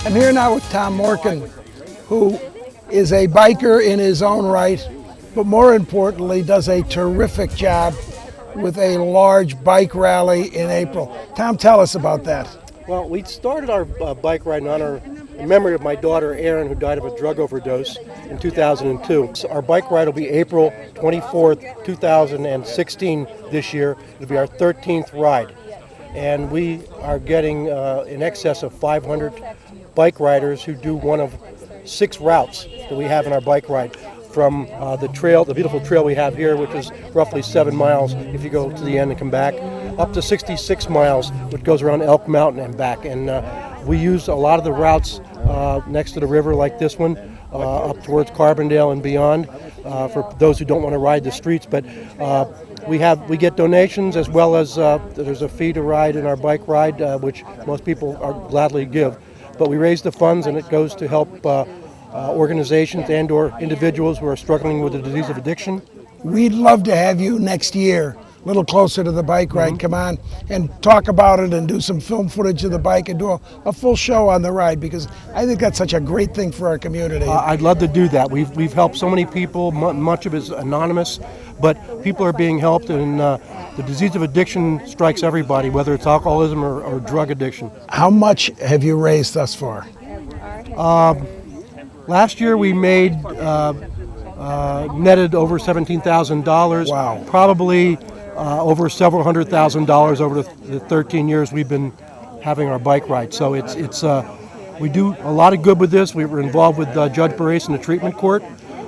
I'm here now with Tom Morgan, who is a biker in his own right, but more importantly does a terrific job with a large bike rally in April. Tom, tell us about that. Well, we started our bike ride in memory of my daughter Erin, who died of a drug overdose in 2002. So our bike ride will be April 24th, 2016 this year. It'll be our 13th ride. And we are getting in excess of 500 bike riders who do one of 6 routes that we have in our bike ride. From the beautiful trail we have here, which is roughly 7 miles if you go to the end and come back, up to 66 miles, which goes around Elk Mountain and back. And we use a lot of the routes next to the river, like this one, up towards Carbondale and beyond, for those who don't want to ride the streets. But we get donations, as well as there's a fee to ride in our bike ride, which most people are gladly give. But we raise the funds, and it goes to help organizations and or individuals who are struggling with the disease of addiction. We'd love to have you next year, a little closer to the bike ride. Come on and talk about it and do some film footage of the bike and do a full show on the ride, because I think that's such a great thing for our community. I'd love to do that. We've helped so many people. Much of it is anonymous, but people are being helped, and the disease of addiction strikes everybody, whether it's alcoholism or drug addiction. How much have you raised thus far? Last year we made netted over $17,000. Wow. Probably over several $100,000 over the 13 years we've been having our bike ride. So it's we do a lot of good with this. We were involved with Judge Barres in the treatment court,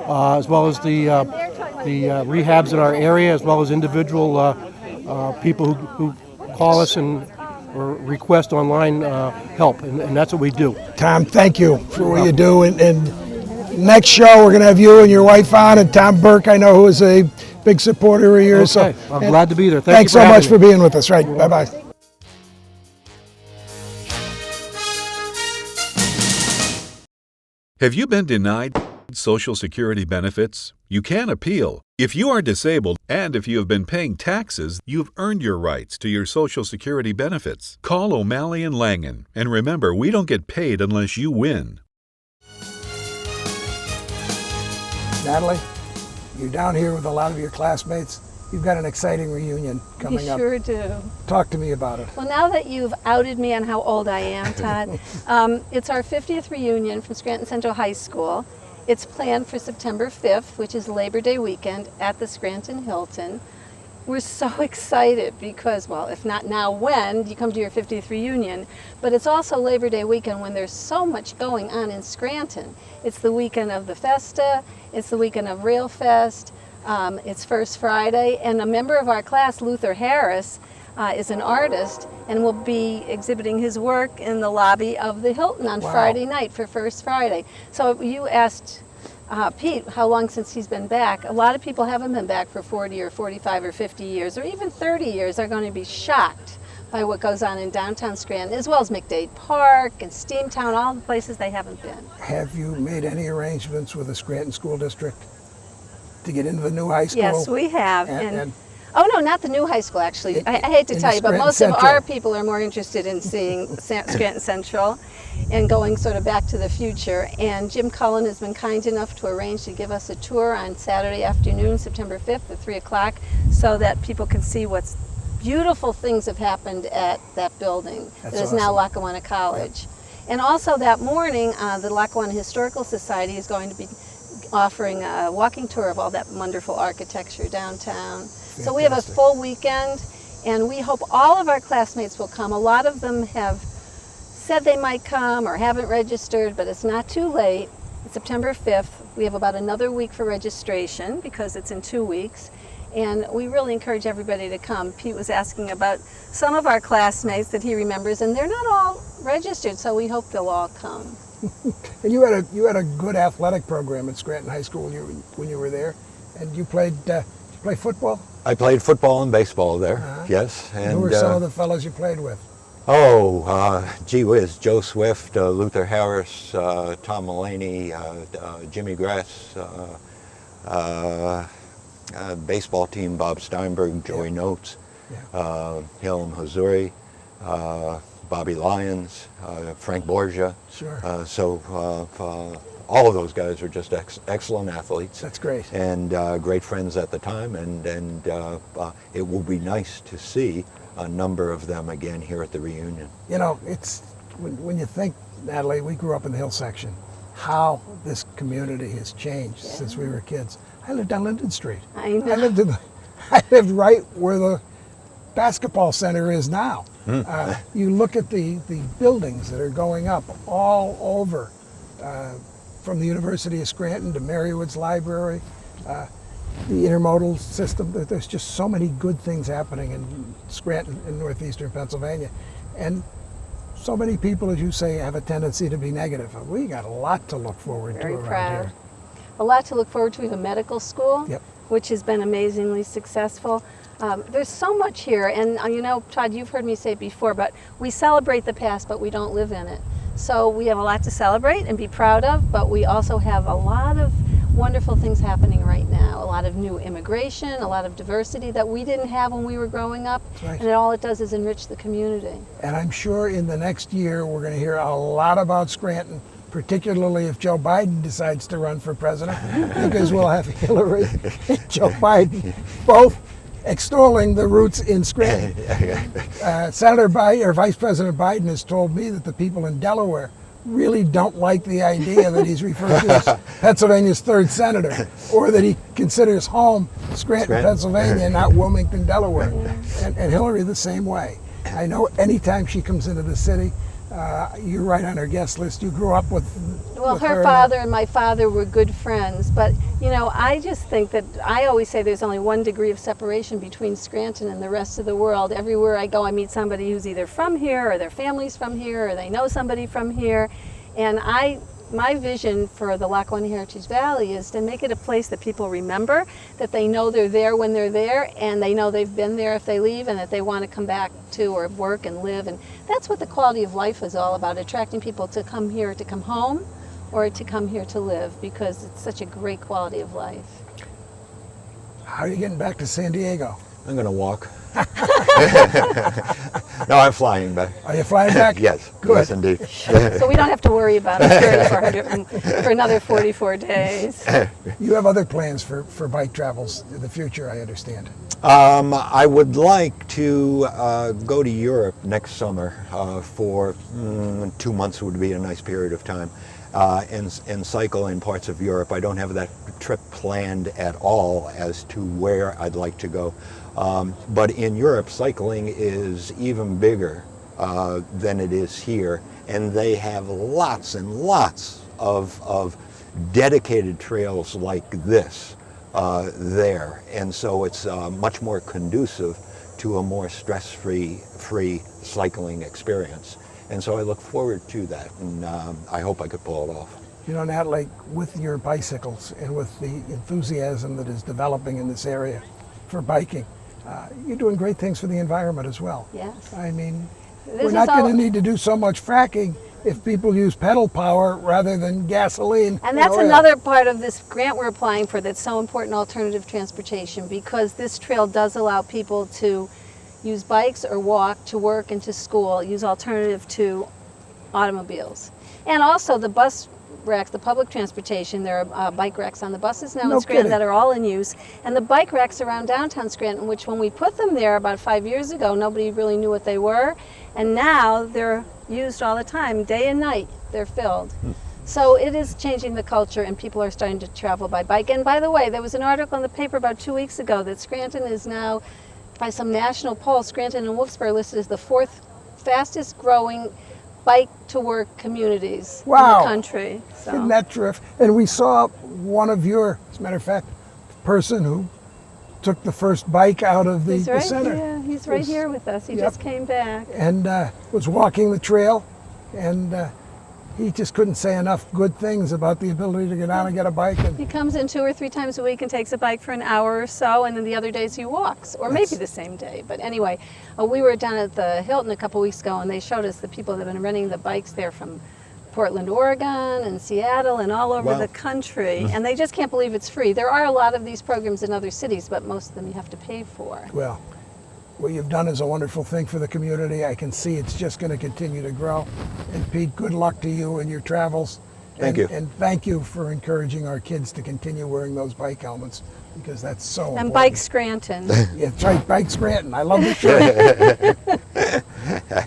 as well as the rehabs in our area, as well as individual people who call us or request online help, and that's what we do. Tom, thank you for what you do. And next show, we're going to have you and your wife on, and Tom Burke, I know, who is a big supporter of yours. Okay, so I'm glad to be there. Thanks so much for being with us. Right, bye-bye. Have you been denied Social Security benefits? You can appeal. If you are disabled and if you have been paying taxes, you've earned your rights to your Social Security benefits. Call O'Malley and Langen, and remember, we don't get paid unless you win. Natalie, you're down here with a lot of your classmates. You've got an exciting reunion coming up. We sure do. Talk to me about it. Well, now that you've outed me on how old I am, Todd, it's our 50th reunion from Scranton Central High School. It's planned for September 5th, which is Labor Day weekend at the Scranton Hilton. We're so excited because, well, if not now, when you come to your 50th reunion, but it's also Labor Day weekend when there's so much going on in Scranton. It's the weekend of the Festa, it's the weekend of Rail Fest, it's First Friday, and a member of our class, Luther Harris, is an artist and will be exhibiting his work in the lobby of the Hilton on Friday night for First Friday. So you asked Pete how long since he's been back. A lot of people haven't been back for 40 or 45 or 50 years or even 30 years. They're going to be shocked by what goes on in downtown Scranton, as well as McDade Park and Steamtown, all the places they haven't been. Have you made any arrangements with the Scranton School District to get into the new high school? Yes, we have. Oh, no, not the new high school, actually. I hate to tell you, but most of our people are more interested in seeing Scranton Central and going sort of back to the future. And Jim Cullen has been kind enough to arrange to give us a tour on Saturday afternoon, September 5th at 3 o'clock, so that people can see what beautiful things have happened at that building. That is now Lackawanna College. Yep. And also that morning, the Lackawanna Historical Society is going to be offering a walking tour of all that wonderful architecture downtown. Fantastic. So we have a full weekend, and we hope all of our classmates will come. A lot of them have said they might come or haven't registered, but it's not too late. It's September 5th. We have about another week for registration because it's in 2 weeks, and we really encourage everybody to come. Pete was asking about some of our classmates that he remembers, and they're not all registered, so we hope they'll all come. And you had a good athletic program at Scranton High School when you were there, and you played football? I played football and baseball there, yes. And who were some of the fellows you played with? Gee whiz, Joe Swift, Luther Harris, Tom Mulaney, Jimmy Grass, baseball team, Bob Steinberg, Joey Notes, Hilm Hazuri, Bobby Lyons, Frank Borgia. Sure. All of those guys are just excellent athletes. That's great. And great friends at the time, and it will be nice to see a number of them again here at the reunion. You know, it's when you think, Natalie, we grew up in the Hill section, how this community has changed since we were kids. I lived on Linden Street. I know. I lived right where the basketball center is now. You look at the buildings that are going up all over, from the University of Scranton to Marywood's Library, the intermodal system. There's just so many good things happening in Scranton in northeastern Pennsylvania. And so many people, as you say, have a tendency to be negative. We got a lot to look forward to Very around proud. here. A lot to look forward to. We have a medical school, Yep. which has been amazingly successful. There's so much here, and you know, Todd, you've heard me say it before, but we celebrate the past, but we don't live in it. So we have a lot to celebrate and be proud of, but we also have a lot of wonderful things happening right now. A lot of new immigration, a lot of diversity that we didn't have when we were growing up, Right. and all it does is enrich the community. And I'm sure in the next year we're going to hear a lot about Scranton, particularly if Joe Biden decides to run for president, because we'll have Hillary and Joe Biden both extolling the roots in Scranton. Senator Biden, or Vice President Biden, has told me that the people in Delaware really don't like the idea that he's referred to as Pennsylvania's third senator, or that he considers home Scranton, Pennsylvania, not Wilmington, Delaware. And Hillary the same way. I know anytime she comes into the city, you're right on her guest list. You grew up with Her father and my father were good friends, but you know, I just think that I always say there's only 1 degree of separation between Scranton and the rest of the world. Everywhere I go, I meet somebody who's either from here, or their family's from here, or they know somebody from here. And my vision for the Lackawanna Heritage Valley is to make it a place that people remember, that they know they're there when they're there, and they know they've been there if they leave, and that they want to come back to or work and live. And that's what the quality of life is all about, attracting people to come here, to come home, or to come here to live, because it's such a great quality of life. How are you getting back to San Diego? I'm going to walk. No, I'm flying back. Are you flying back? Yes, Good. yes indeed. So we don't have to worry about it for another 44 days. You have other plans for bike travels in the future, I understand. I would like to go to Europe next summer for 2 months would be a nice period of time, and cycle in parts of Europe. I don't have that trip planned at all as to where I'd like to go. But in Europe, cycling is even bigger than it is here, and they have lots and lots of dedicated trails like this there, and so it's much more conducive to a more stress-free cycling experience. And so I look forward to that, and I hope I could pull it off. You know, Nat, like with your bicycles and with the enthusiasm that is developing in this area for biking, you're doing great things for the environment as well. Yes. I mean, This we're is not all- going to need to do so much fracking if people use pedal power rather than gasoline. And that's oil. another part of this grant we're applying for that's so important, alternative transportation, because this trail does allow people to use bikes or walk to work and to school, use alternative to automobiles. And also the bus racks, the public transportation, there are bike racks on the buses now No in Scranton kidding. that are all in use. And the bike racks around downtown Scranton, which when we put them there about 5 years ago, nobody really knew what they were. And now they're used all the time, day and night, they're filled. So it is changing the culture, and people are starting to travel by bike. And by the way, there was an article in the paper about 2 weeks ago that Scranton is now, by some national poll, Scranton and Wilkes-Barre listed as the 4th fastest growing bike to work communities in Wow. the country. So. Isn't that terrific? And we saw one of your, as a matter of fact, person who took the first bike out of the, He's the right center. here. He's right Was- here with us. He Yep. just came back. And was walking the trail, and he just couldn't say enough good things about the ability to get out and get a bike. And He comes in 2 or 3 times a week and takes a bike for an hour or so, and then the other days he walks, or maybe the same day. But anyway, we were down at the Hilton a couple weeks ago, and they showed us the people that have been renting the bikes there from Portland, Oregon, and Seattle, and all over Wow. the country, and they just can't believe it's free. There are a lot of these programs in other cities, but most of them you have to pay for. well, What you've done is a wonderful thing for the community. I can see it's just going to continue to grow. And Pete, good luck to you in your travels. Thank you. And thank you for encouraging our kids to continue wearing those bike helmets, because that's so important. And Bike Scranton. Yeah, that's right, Bike Scranton. I love the shirt.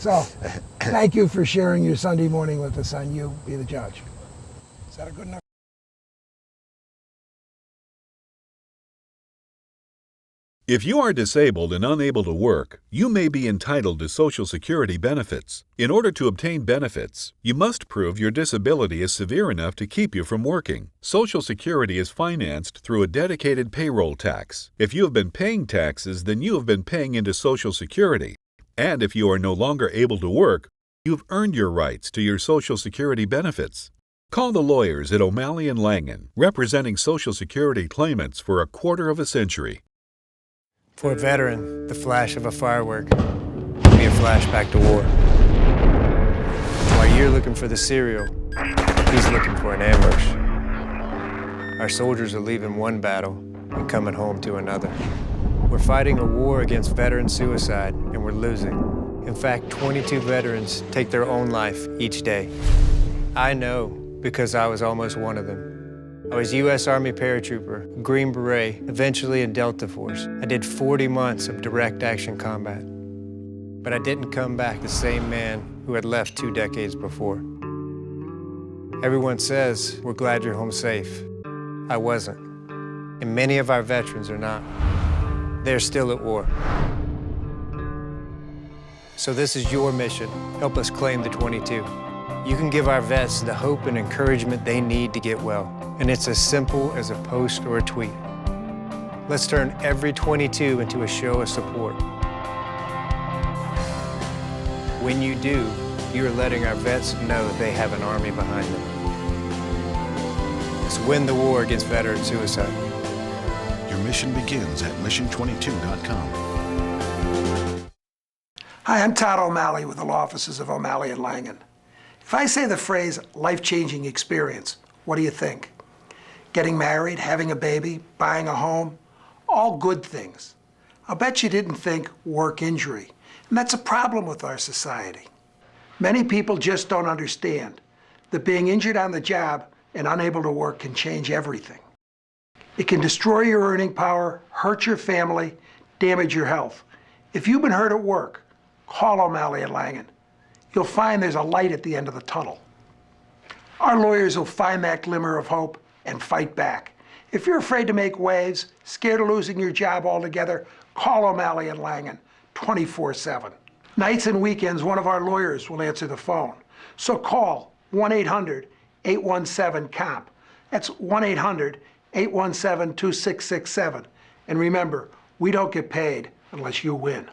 So, thank you for sharing your Sunday morning with us on You Be the Judge. Is that a good enough? If you are disabled and unable to work, you may be entitled to Social Security benefits. In order to obtain benefits, you must prove your disability is severe enough to keep you from working. Social Security is financed through a dedicated payroll tax. If you have been paying taxes, then you have been paying into Social Security. And if you are no longer able to work, you've earned your rights to your Social Security benefits. Call the lawyers at O'Malley & Langen, representing Social Security claimants for a quarter of a century. For a veteran, the flash of a firework can be a flashback to war. While you're looking for the cereal, he's looking for an ambush. Our soldiers are leaving one battle and coming home to another. We're fighting a war against veteran suicide, and we're losing. In fact, 22 veterans take their own life each day. I know because I was almost one of them. I was U.S. Army paratrooper, Green Beret, eventually in Delta Force. I did 40 months of direct action combat. But I didn't come back the same man who had left 2 decades before. Everyone says, we're glad you're home safe. I wasn't. And many of our veterans are not. They're still at war. So this is your mission. Help us claim the 22. You can give our vets the hope and encouragement they need to get well. And it's as simple as a post or a tweet. Let's turn every 22 into a show of support. When you do, you're letting our vets know they have an army behind them. Let's win the war against veteran suicide. Your mission begins at mission22.com. Hi, I'm Todd O'Malley with the law offices of O'Malley & Langen. If I say the phrase life-changing experience, what do you think? Getting married, having a baby, buying a home, all good things. I'll bet you didn't think work injury, and that's a problem with our society. Many people just don't understand that being injured on the job and unable to work can change everything. It can destroy your earning power, hurt your family, damage your health. If you've been hurt at work, call O'Malley & Langen. You'll find there's a light at the end of the tunnel. Our lawyers will find that glimmer of hope and fight back. If you're afraid to make waves, scared of losing your job altogether, call O'Malley & Langen 24/7. Nights and weekends, one of our lawyers will answer the phone. So call 1-800-817-COMP. That's 1-800-817-2667. And remember, we don't get paid unless you win.